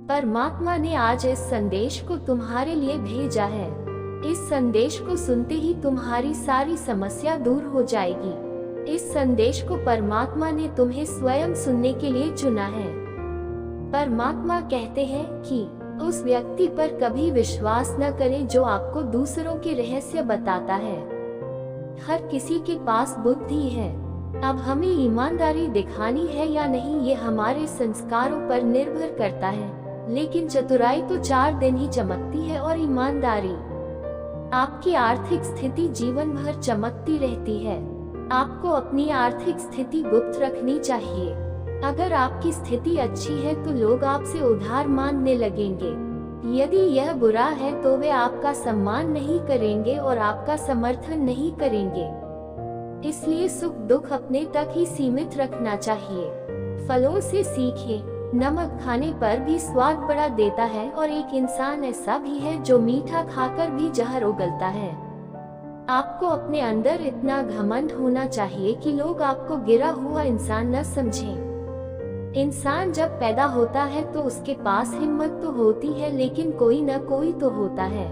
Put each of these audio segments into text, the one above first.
परमात्मा ने आज इस संदेश को तुम्हारे लिए भेजा है। इस संदेश को सुनते ही तुम्हारी सारी समस्या दूर हो जाएगी। इस संदेश को परमात्मा ने तुम्हें स्वयं सुनने के लिए चुना है। परमात्मा कहते हैं कि उस व्यक्ति पर कभी विश्वास न करें जो आपको दूसरों के रहस्य बताता है। हर किसी के पास बुद्धि है। अब हमें ईमानदारी दिखानी है या नहीं, ये हमारे संस्कारों पर निर्भर करता है। लेकिन चतुराई तो 4 दिन ही चमकती है और ईमानदारी। आपकी आर्थिक स्थिति जीवन भर चमकती रहती है। आपको अपनी आर्थिक स्थिति गुप्त रखनी चाहिए। अगर आपकी स्थिति अच्छी है तो लोग आपसे उधार मांगने लगेंगे। यदि यह बुरा है तो वे आपका सम्मान नहीं करेंगे और आपका समर्थन नहीं करेंगे। इसलिए सुख दुख अपने तक ही सीमित रखना चाहिए। फलों से सीखें। नमक खाने पर भी स्वाद बढ़ा देता है और एक इंसान ऐसा भी है जो मीठा खाकर भी जहर उगलता है। आपको अपने अंदर इतना घमंड होना चाहिए कि लोग आपको गिरा हुआ इंसान न समझें। इंसान जब पैदा होता है तो उसके पास हिम्मत तो होती है, लेकिन कोई न कोई तो होता है।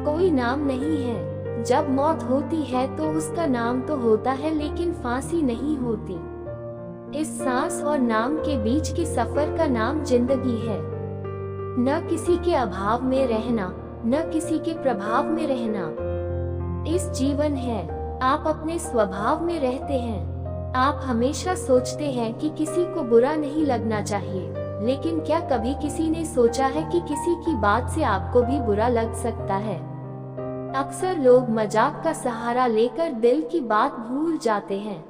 कोई नाम नहीं है। जब मौत होती है तो उसका नाम तो होता है, लेकिन फांसी नहीं होती। इस सांस और नाम के बीच के सफर का नाम जिंदगी है। न किसी के अभाव में रहना, न किसी के प्रभाव में रहना। इस जीवन है। आप अपने स्वभाव में रहते हैं। आप हमेशा सोचते हैं कि किसी को बुरा नहीं लगना चाहिए, लेकिन क्या कभी किसी ने सोचा है कि किसी की बात से आपको भी बुरा लग सकता है? अक्सर लोग मजाक का सहारा लेकर दिल की बात भूल जाते हैं।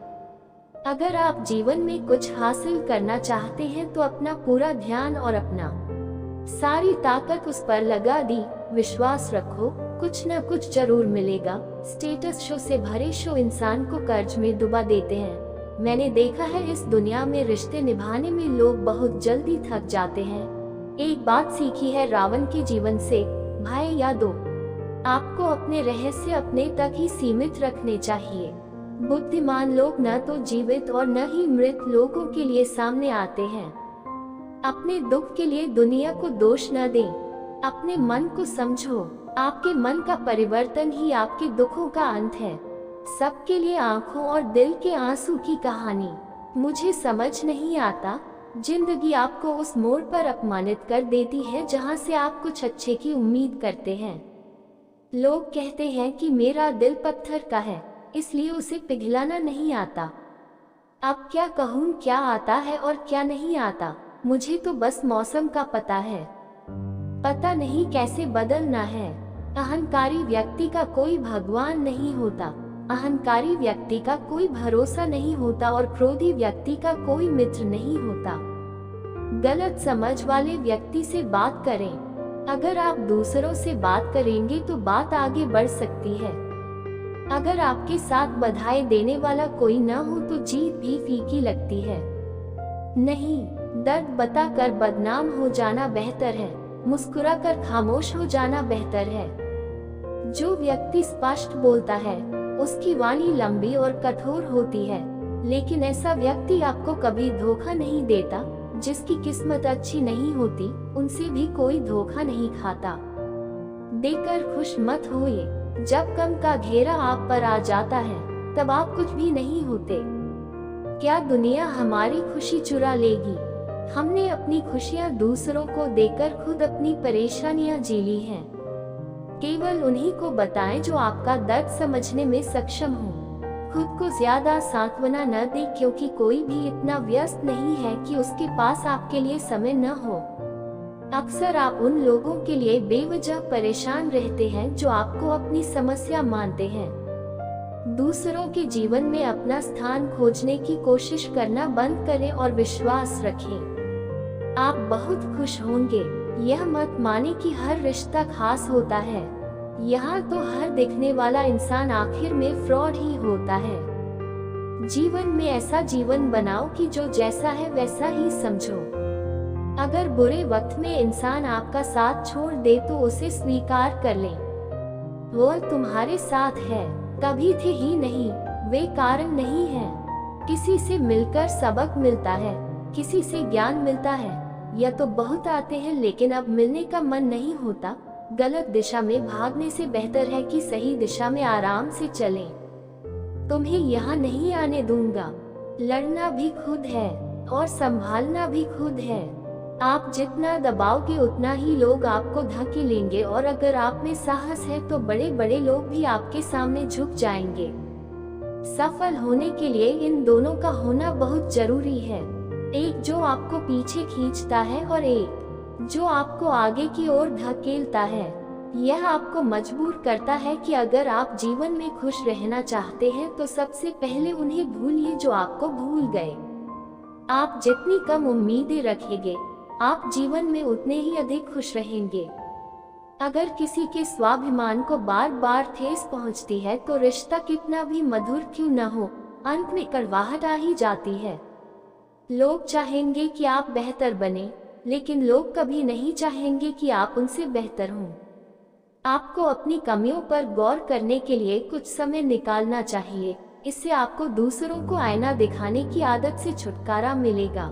अगर आप जीवन में कुछ हासिल करना चाहते हैं तो अपना पूरा ध्यान और अपना सारी ताकत उस पर लगा दी। विश्वास रखो, कुछ न कुछ जरूर मिलेगा। स्टेटस शो से भरे शो इंसान को कर्ज में डुबा देते हैं। मैंने देखा है इस दुनिया में रिश्ते निभाने में लोग बहुत जल्दी थक जाते हैं। एक बात सीखी है रावण के जीवन से, भाई यादो, आपको अपने रहस्य अपने तक ही सीमित रखने चाहिए। बुद्धिमान लोग न तो जीवित और न ही मृत लोगों के लिए सामने आते हैं। अपने दुख के लिए दुनिया को दोष न दें। अपने मन को समझो। आपके मन का परिवर्तन ही आपके दुखों का अंत है। सबके लिए आंखों और दिल के आंसू की कहानी। मुझे समझ नहीं आता, जिंदगी आपको उस मोड़ पर अपमानित कर देती है जहां से आप कुछ अच्छे की उम्मीद करते हैं। लोग कहते हैं कि मेरा दिल पत्थर का है, इसलिए उसे पिघलाना नहीं आता। अब क्या कहूँ, क्या आता है और क्या नहीं आता। मुझे तो बस मौसम का पता है, पता नहीं कैसे बदलना है। अहंकारी व्यक्ति का कोई भगवान नहीं होता। अहंकारी व्यक्ति का कोई भरोसा नहीं होता और क्रोधी व्यक्ति का कोई मित्र नहीं होता। गलत समझ वाले व्यक्ति से बात करें। अगर आप दूसरों से बात करेंगे तो बात आगे बढ़ सकती है। अगर आपके साथ बधाई देने वाला कोई न हो तो जीत भी फीकी लगती है। नहीं, दर्द बताकर बदनाम हो जाना बेहतर है। मुस्कुराकर खामोश हो जाना बेहतर है। जो व्यक्ति स्पष्ट बोलता है उसकी वाणी लंबी और कठोर होती है, लेकिन ऐसा व्यक्ति आपको कभी धोखा नहीं देता। जिसकी किस्मत अच्छी नहीं होती उनसे भी कोई धोखा नहीं खाता। देकर खुश मत होइए। जब गम का घेरा आप पर आ जाता है तब आप कुछ भी नहीं होते। क्या दुनिया हमारी खुशी चुरा लेगी? हमने अपनी खुशियां दूसरों को देकर खुद अपनी परेशानियां जी ली हैं। केवल उन्हीं को बताएं जो आपका दर्द समझने में सक्षम हो। खुद को ज्यादा सांत्वना न दें, क्योंकि कोई भी इतना व्यस्त नहीं है कि उसके पास आपके लिए समय न हो। अक्सर आप उन लोगों के लिए बेवजह परेशान रहते हैं जो आपको अपनी समस्या मानते हैं। दूसरों के जीवन में अपना स्थान खोजने की कोशिश करना बंद करें और विश्वास रखें। आप बहुत खुश होंगे। यह मत माने कि हर रिश्ता खास होता है। यहाँ तो हर दिखने वाला इंसान आखिर में फ्रॉड ही होता है। जीवन में ऐसा जीवन बनाओ कि जो जैसा है वैसा ही समझो। अगर बुरे वक्त में इंसान आपका साथ छोड़ दे तो उसे स्वीकार कर लें। वो तुम्हारे साथ है, कभी थे ही नहीं, वे कारण नहीं है। किसी से मिलकर सबक मिलता है, किसी से ज्ञान मिलता है, या तो बहुत आते हैं लेकिन अब मिलने का मन नहीं होता। गलत दिशा में भागने से बेहतर है कि सही दिशा में आराम से चलें। तुम्हें यहाँ नहीं आने दूंगा। लड़ना भी खुद है और संभालना भी खुद है। आप जितना दबाओगे उतना ही लोग आपको धकेलेंगे, और अगर आप में साहस है तो बड़े बड़े लोग भी आपके सामने झुक जाएंगे। सफल होने के लिए इन दोनों का होना बहुत जरूरी है, एक जो आपको पीछे खींचता है और एक जो आपको आगे की ओर धकेलता है। यह आपको मजबूर करता है कि अगर आप जीवन में खुश रहना चाहते हैं तो सबसे पहले उन्हें भूलिए जो आपको भूल गए। आप जितनी कम उम्मीदें रखेंगे, आप जीवन में उतने ही अधिक खुश रहेंगे। अगर किसी के स्वाभिमान को बार बार ठेस पहुंचती है तो रिश्ता कितना भी मधुर क्यों न हो, अंत में कड़वाहट आ ही जाती है। लोग चाहेंगे कि आप बेहतर बने, लेकिन लोग कभी नहीं चाहेंगे कि आप उनसे बेहतर हों। आपको अपनी कमियों पर गौर करने के लिए कुछ समय निकालना चाहिए। इससे आपको दूसरों को आईना दिखाने की आदत से छुटकारा मिलेगा।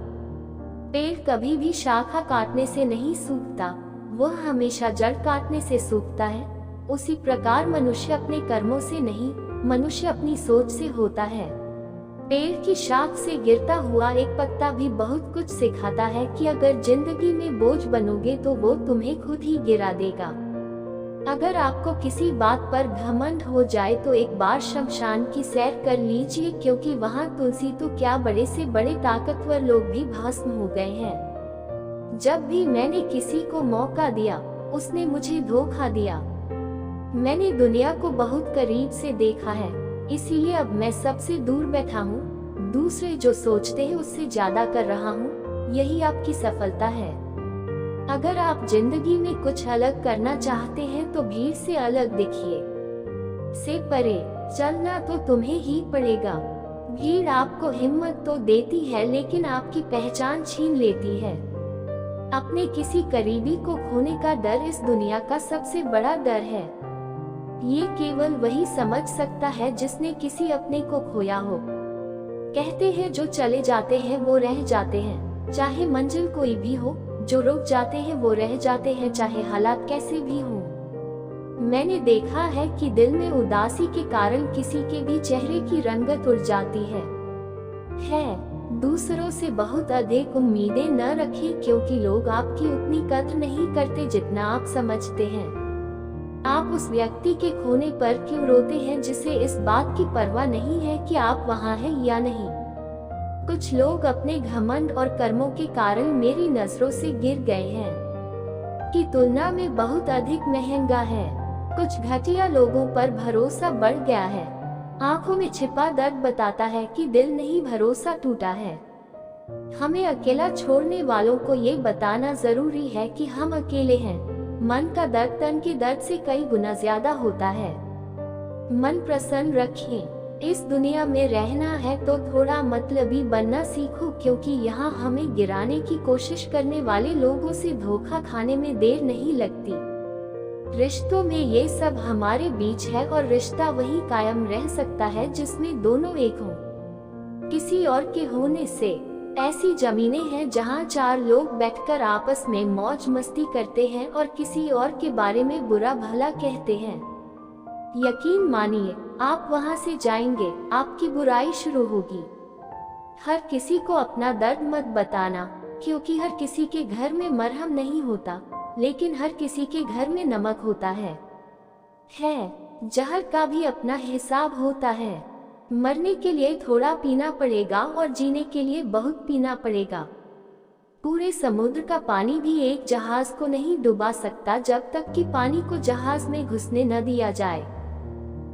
पेड़ कभी भी शाखा काटने से नहीं सूखता, वह हमेशा जड़ काटने से सूखता है। उसी प्रकार मनुष्य अपने कर्मों से नहीं, मनुष्य अपनी सोच से होता है। पेड़ की शाख से गिरता हुआ एक पत्ता भी बहुत कुछ सिखाता है कि अगर जिंदगी में बोझ बनोगे तो वो तुम्हें खुद ही गिरा देगा। अगर आपको किसी बात पर घमंड हो जाए तो एक बार शमशान की सैर कर लीजिए, क्योंकि वहाँ तुलसी तो क्या बड़े से बड़े ताकतवर लोग भी भस्म हो गए हैं। जब भी मैंने किसी को मौका दिया, उसने मुझे धोखा दिया। मैंने दुनिया को बहुत करीब से देखा है, इसीलिए अब मैं सबसे दूर बैठा हूँ। दूसरे जो सोचते हैं उससे ज्यादा कर रहा हूँ, यही आपकी सफलता है। अगर आप जिंदगी में कुछ अलग करना चाहते हैं तो भीड़ से अलग दिखिए, से परे चलना तो तुम्हें ही पड़ेगा। भीड़ आपको हिम्मत तो देती है लेकिन आपकी पहचान छीन लेती है। अपने किसी करीबी को खोने का डर इस दुनिया का सबसे बड़ा डर है। ये केवल वही समझ सकता है जिसने किसी अपने को खोया हो। कहते हैं जो चले जाते हैं वो रह जाते हैं, चाहे मंजिल कोई भी हो। जो रुक जाते हैं वो रह जाते हैं, चाहे हालात कैसे भी हों। मैंने देखा है कि दिल में उदासी के कारण किसी के भी चेहरे की रंगत उड़ जाती है। दूसरों से बहुत अधिक उम्मीदें न रखें, क्योंकि लोग आपकी उतनी कद्र नहीं करते जितना आप समझते हैं। आप उस व्यक्ति के खोने पर क्यों रोते हैं जिसे इस बात की परवाह नहीं है कि आप वहाँ हैं या नहीं। कुछ लोग अपने घमंड और कर्मों के कारण मेरी नजरों से गिर गए हैं की तुलना में बहुत अधिक महंगा है। कुछ घटिया लोगों पर भरोसा बढ़ गया है। आंखों में छिपा दर्द बताता है कि दिल नहीं, भरोसा टूटा है। हमें अकेला छोड़ने वालों को ये बताना जरूरी है कि हम अकेले हैं। मन का दर्द तन के दर्द से कई गुना ज्यादा होता है। मन प्रसन्न रखें। इस दुनिया में रहना है तो थोड़ा मतलबी बनना सीखो, क्योंकि यहाँ हमें गिराने की कोशिश करने वाले लोगों से धोखा खाने में देर नहीं लगती। रिश्तों में ये सब हमारे बीच है और रिश्ता वही कायम रह सकता है जिसमें दोनों एक हों। किसी और के होने से ऐसी जमीनें हैं जहाँ चार लोग बैठकर आपस में मौज मस्ती करते हैं और किसी और के बारे में बुरा भला कहते हैं। यकीन मानिए, आप वहाँ से जाएंगे, आपकी बुराई शुरू होगी। हर किसी को अपना दर्द मत बताना, क्योंकि हर किसी के घर में मरहम नहीं होता, लेकिन हर किसी के घर में नमक होता है। जहर का भी अपना हिसाब होता है। मरने के लिए थोड़ा पीना पड़ेगा और जीने के लिए बहुत पीना पड़ेगा। पूरे समुद्र का पानी भी एक जहाज को नहीं डुबा सकता जब तक कि पानी को जहाज में घुसने न दिया जाए।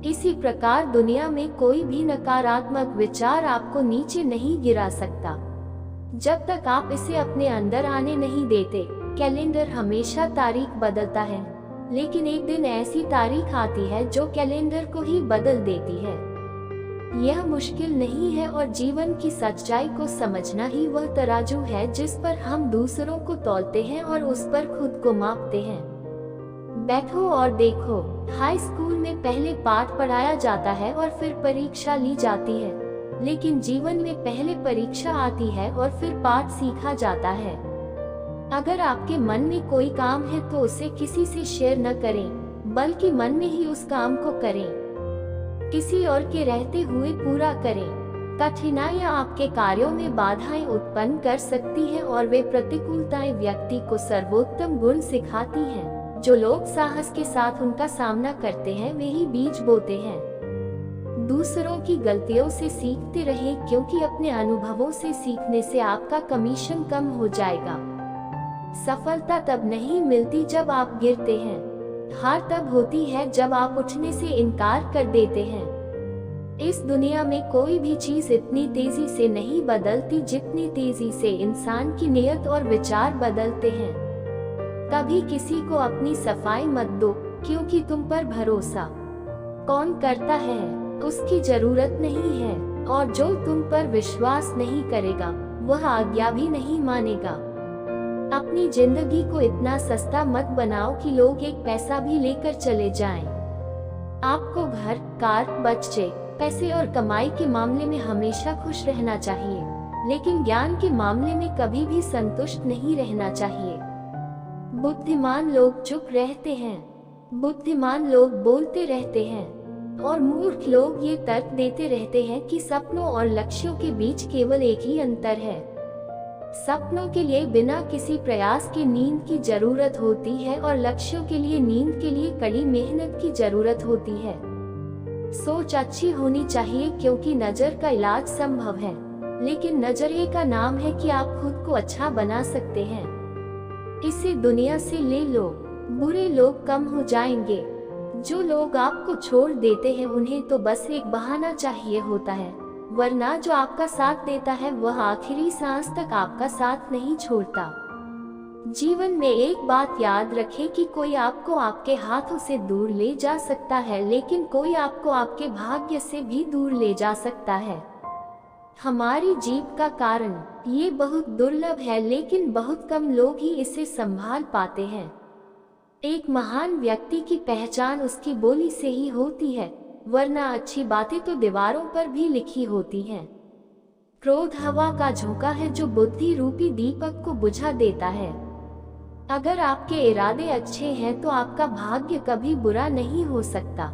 इसी प्रकार दुनिया में कोई भी नकारात्मक विचार आपको नीचे नहीं गिरा सकता जब तक आप इसे अपने अंदर आने नहीं देते। कैलेंडर हमेशा तारीख बदलता है, लेकिन एक दिन ऐसी तारीख आती है जो कैलेंडर को ही बदल देती है। यह मुश्किल नहीं है और जीवन की सच्चाई को समझना ही वह तराजू है जिस पर हम दूसरों को तौलते हैं और उस पर खुद को मापते हैं। बैठो और देखो, हाई स्कूल में पहले पाठ पढ़ाया जाता है और फिर परीक्षा ली जाती है, लेकिन जीवन में पहले परीक्षा आती है और फिर पाठ सीखा जाता है। अगर आपके मन में कोई काम है तो उसे किसी से शेयर न करें, बल्कि मन में ही उस काम को करें। किसी और के रहते हुए पूरा करें। कठिनाइयां आपके कार्यों में बाधाएं उत्पन्न कर सकती हैं और वे प्रतिकूलताएं व्यक्ति को सर्वोत्तम गुण सिखाती हैं। जो लोग साहस के साथ उनका सामना करते हैं वे ही बीज बोते हैं। दूसरों की गलतियों से सीखते रहें, क्योंकि अपने अनुभवों से सीखने से आपका कमीशन कम हो जाएगा। सफलता तब नहीं मिलती जब आप गिरते हैं, हार तब होती है जब आप उठने से इनकार कर देते हैं। इस दुनिया में कोई भी चीज इतनी तेजी से नहीं बदलती जितनी तेजी से इंसान की नीयत और विचार बदलते हैं। कभी किसी को अपनी सफाई मत दो, क्योंकि तुम पर भरोसा कौन करता है उसकी जरूरत नहीं है, और जो तुम पर विश्वास नहीं करेगा वह आज्ञा भी नहीं मानेगा। अपनी जिंदगी को इतना सस्ता मत बनाओ कि लोग एक पैसा भी लेकर चले जाएं। आपको घर, कार, बच्चे, पैसे और कमाई के मामले में हमेशा खुश रहना चाहिए, लेकिन ज्ञान के मामले में कभी भी संतुष्ट नहीं रहना चाहिए। बुद्धिमान लोग चुप रहते हैं, बुद्धिमान लोग बोलते रहते हैं, और मूर्ख लोग ये तर्क देते रहते हैं कि सपनों और लक्ष्यों के बीच केवल एक ही अंतर है। सपनों के लिए बिना किसी प्रयास के नींद की जरूरत होती है, और लक्ष्यों के लिए नींद के लिए कड़ी मेहनत की जरूरत होती है। सोच अच्छी होनी चाहिए, क्योंकि नजर का इलाज संभव है, लेकिन नजरिए का नाम है कि आप खुद को अच्छा बना सकते हैं। इसे दुनिया से ले लो, बुरे लोग कम हो जाएंगे। जो लोग आपको छोड़ देते हैं उन्हें तो बस एक बहाना चाहिए होता है, वरना जो आपका साथ देता है वह आखिरी सांस तक आपका साथ नहीं छोड़ता। जीवन में एक बात याद रखें कि कोई आपको आपके हाथों से दूर ले जा सकता है, लेकिन कोई आपको आपके भाग्य से भी दूर ले जा सकता है। हमारी जीत का कारण ये बहुत दुर्लभ है, लेकिन बहुत कम लोग ही इसे संभाल पाते हैं। एक महान व्यक्ति की पहचान उसकी बोली से ही होती है, वरना अच्छी बातें तो दीवारों पर भी लिखी होती हैं। क्रोध हवा का झोंका है जो बुद्धि रूपी दीपक को बुझा देता है। अगर आपके इरादे अच्छे हैं तो आपका भाग्य कभी बुरा नहीं हो सकता।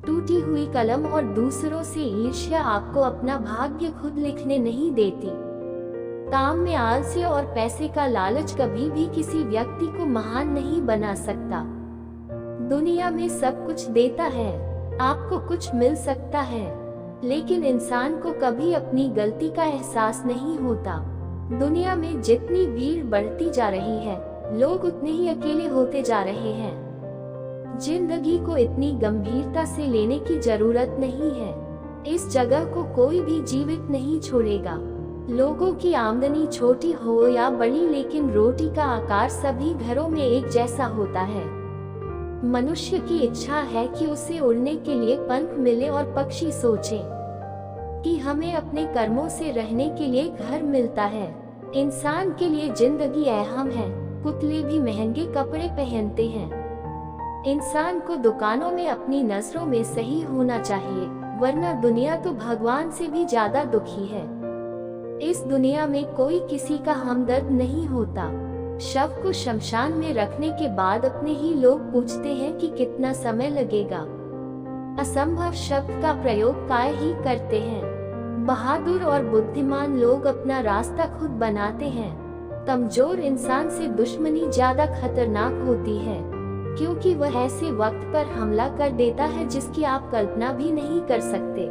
टूटी हुई कलम और दूसरों से ईर्ष्या आपको अपना भाग्य खुद लिखने नहीं देती। काम में आलस्य और पैसे का लालच कभी भी किसी व्यक्ति को महान नहीं बना सकता। दुनिया में सब कुछ देता है, आपको कुछ मिल सकता है, लेकिन इंसान को कभी अपनी गलती का एहसास नहीं होता। दुनिया में जितनी भीड़ बढ़ती जा रही है, लोग उतने ही अकेले होते जा रहे हैं। जिंदगी को इतनी गंभीरता से लेने की जरूरत नहीं है। इस जगह को कोई भी जीवित नहीं छोड़ेगा। लोगों की आमदनी छोटी हो या बड़ी, लेकिन रोटी का आकार सभी घरों में एक जैसा होता है। मनुष्य की इच्छा है कि उसे उड़ने के लिए पंख मिले, और पक्षी सोचे कि हमें अपने कर्मों से रहने के लिए घर मिलता है। इंसान के लिए जिंदगी अहम है। पुतले भी महंगे कपड़े पहनते हैं। इंसान को दुकानों में अपनी नजरों में सही होना चाहिए, वरना दुनिया तो भगवान से भी ज्यादा दुखी है। इस दुनिया में कोई किसी का हमदर्द नहीं होता। शव को शमशान में रखने के बाद अपने ही लोग पूछते हैं कि कितना समय लगेगा। असंभव शब्द का प्रयोग काय ही करते हैं। बहादुर और बुद्धिमान लोग अपना रास्ता खुद बनाते हैं। कमजोर इंसान से दुश्मनी ज्यादा खतरनाक होती है, क्योंकि वह ऐसे वक्त पर हमला कर देता है जिसकी आप कल्पना भी नहीं कर सकते।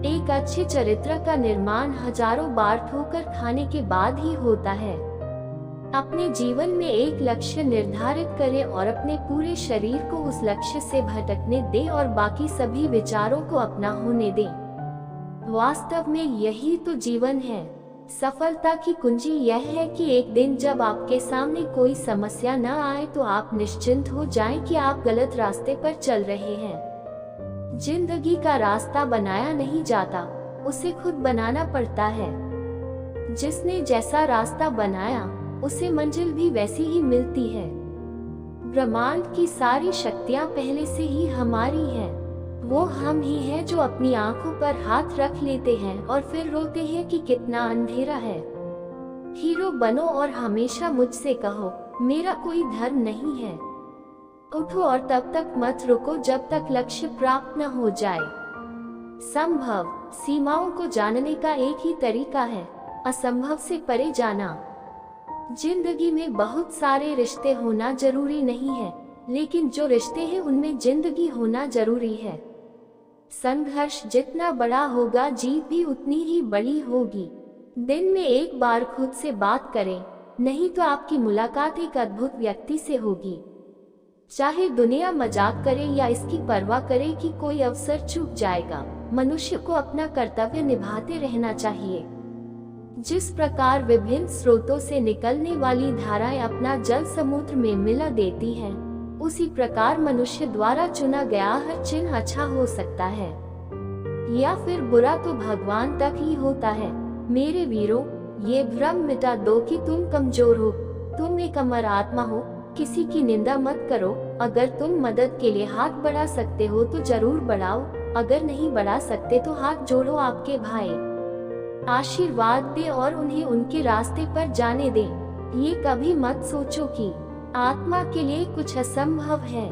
एक अच्छे चरित्र का निर्माण हजारों बार ठोकर खाने के बाद ही होता है। अपने जीवन में एक लक्ष्य निर्धारित करें और अपने पूरे शरीर को उस लक्ष्य से भटकने दें और बाकी सभी विचारों को अपना होने दें। वास्तव में यही तो जीवन है। सफलता की कुंजी यह है कि एक दिन जब आपके सामने कोई समस्या न आए तो आप निश्चिंत हो जाएं कि आप गलत रास्ते पर चल रहे हैं। जिंदगी का रास्ता बनाया नहीं जाता, उसे खुद बनाना पड़ता है। जिसने जैसा रास्ता बनाया उसे मंजिल भी वैसी ही मिलती है। ब्रह्मांड की सारी शक्तियां पहले से ही हमारी हैं। वो हम ही हैं जो अपनी आंखों पर हाथ रख लेते हैं और फिर रोते हैं कि कितना अंधेरा है। हीरो बनो और हमेशा मुझसे कहो मेरा कोई धर्म नहीं है। उठो और तब तक मत रुको जब तक लक्ष्य प्राप्त न हो जाए। संभव सीमाओं को जानने का एक ही तरीका है, असंभव से परे जाना। जिंदगी में बहुत सारे रिश्ते होना जरूरी नहीं है, लेकिन जो रिश्ते हैं उनमें जिंदगी होना जरूरी है। संघर्ष जितना बड़ा होगा जीत भी उतनी ही बड़ी होगी। दिन में एक बार खुद से बात करें, नहीं तो आपकी मुलाकात एक अद्भुत व्यक्ति से होगी। चाहे दुनिया मजाक करे या इसकी परवाह करे कि कोई अवसर चूक जाएगा, मनुष्य को अपना कर्तव्य निभाते रहना चाहिए। जिस प्रकार विभिन्न स्रोतों से निकलने वाली धाराएं अपना जल समुद्र में मिला देती हैं, उसी प्रकार मनुष्य द्वारा चुना गया हर चिन्ह अच्छा हो सकता है या फिर बुरा तो भगवान तक ही होता है। मेरे वीरों, ये भ्रम मिटा दो कि तुम कमजोर हो, तुम एक अमर आत्मा हो। किसी की निंदा मत करो। अगर तुम मदद के लिए हाथ बढ़ा सकते हो तो जरूर बढ़ाओ, अगर नहीं बढ़ा सकते तो हाथ जोड़ो। आपके भाई आशीर्वाद दे और उन्हें उनके रास्ते पर जाने दे। ये कभी मत सोचो कि आत्मा के लिए कुछ असंभव है।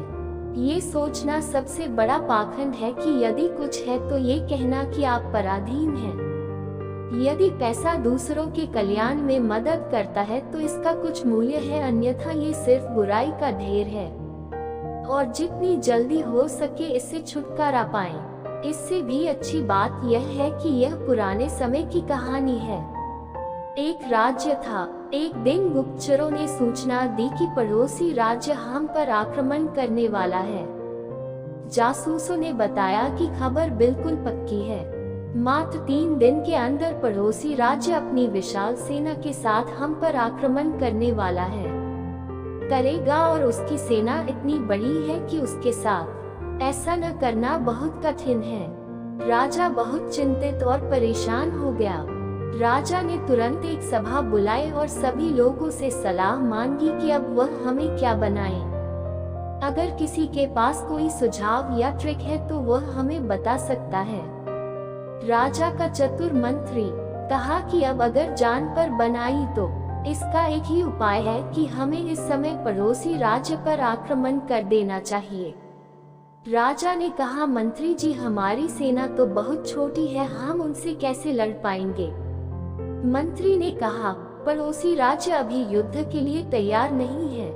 ये सोचना सबसे बड़ा पाखंड है कि यदि कुछ है तो ये कहना कि आप पराधीन हैं। यदि पैसा दूसरों के कल्याण में मदद करता है तो इसका कुछ मूल्य है, अन्यथा ये सिर्फ बुराई का ढेर है। और जितनी जल्दी हो सके इससे छुटकारा पाएं। इससे भी अच्छी बात यह है कि यह पुराने समय की कहानी है। एक राज्य था। एक दिन गुप्तचरों ने सूचना दी कि पड़ोसी राज्य हम पर आक्रमण करने वाला है। जासूसों ने बताया कि खबर बिल्कुल पक्की है। मात्र 3 दिन के अंदर पड़ोसी राज्य अपनी विशाल सेना के साथ हम पर आक्रमण करने वाला है, करेगा और उसकी सेना इतनी बड़ी है कि उसके साथ ऐसा न करना बहुत कठिन है। राजा बहुत चिंतित और परेशान हो गया। राजा ने तुरंत एक सभा बुलाई और सभी लोगों से सलाह मांगी कि अब वह हमें क्या बनाए। अगर किसी के पास कोई सुझाव या ट्रिक है तो वह हमें बता सकता है। राजा का चतुर मंत्री कहा कि अब अगर जान पर बनाई तो इसका एक ही उपाय है कि हमें इस समय पड़ोसी राज्य पर आक्रमण कर देना चाहिए। राजा ने कहा, मंत्री जी, हमारी सेना तो बहुत छोटी है, हम उनसे कैसे लड़ पाएंगे। मंत्री ने कहा, पड़ोसी राज्य अभी युद्ध के लिए तैयार नहीं है।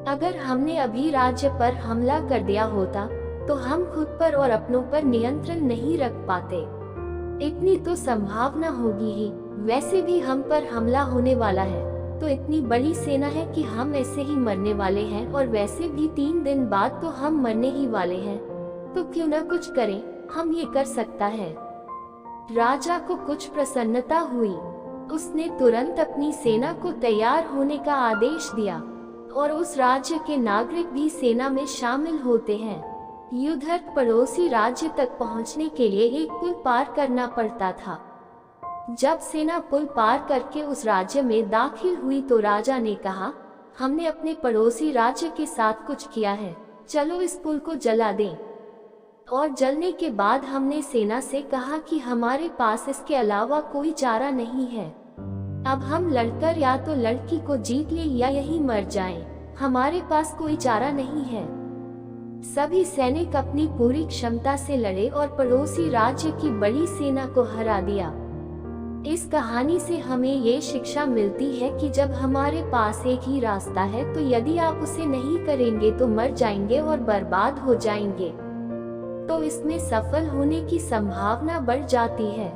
अगर हमने अभी राज्य पर हमला कर दिया होता तो हम खुद पर और अपनों पर नियंत्रण नहीं रख पाते। इतनी तो संभावना होगी ही, वैसे भी हम पर हमला होने वाला है तो इतनी बड़ी सेना है कि हम ऐसे ही मरने वाले हैं, और वैसे भी 3 दिन बाद तो हम मरने ही वाले हैं, तो क्यों न कुछ करें, हम ये कर सकता है। राजा को कुछ प्रसन्नता हुई। उसने तुरंत अपनी सेना को तैयार होने का आदेश दिया और उस राज्य के नागरिक भी सेना में शामिल होते हैं। युद्धरत पड़ोसी राज्य तक पहुंचने के लिए एक पुल पार करना पड़ता था। जब सेना पुल पार करके उस राज्य में दाखिल हुई तो राजा ने कहा, हमने अपने पड़ोसी राज्य के साथ कुछ किया है, चलो इस पुल को जला दें। और जलने के बाद हमने सेना से कहा कि हमारे पास इसके अलावा कोई चारा नहीं है। अब हम लड़कर या तो लड़की को जीत ले या यहीं मर जाएं। हमारे पास कोई चारा नहीं है। सभी सैनिक अपनी पूरी क्षमता से लड़े और पड़ोसी राज्य की बड़ी सेना को हरा दिया। इस कहानी से हमें ये शिक्षा मिलती है कि जब हमारे पास एक ही रास्ता है तो यदि आप उसे नहीं करेंगे तो मर जाएंगे और बर्बाद हो जाएंगे। तो इसमें सफल होने की संभावना बढ़ जाती है।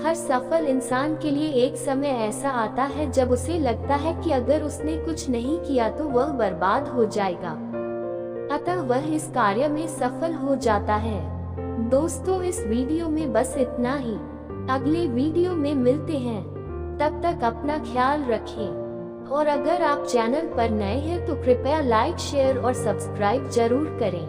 हर सफल इंसान के लिए एक समय ऐसा आता है जब उसे लगता है कि अगर उसने कुछ नहीं किया तो वह बर्बाद हो जाएगा, अतः वह इस कार्य में सफल हो जाता है। दोस्तों, इस वीडियो में बस इतना ही। अगले वीडियो में मिलते हैं, तब तक अपना ख्याल रखें। और अगर आप चैनल पर नए हैं तो कृपया लाइक, शेयर और सब्सक्राइब जरूर करें।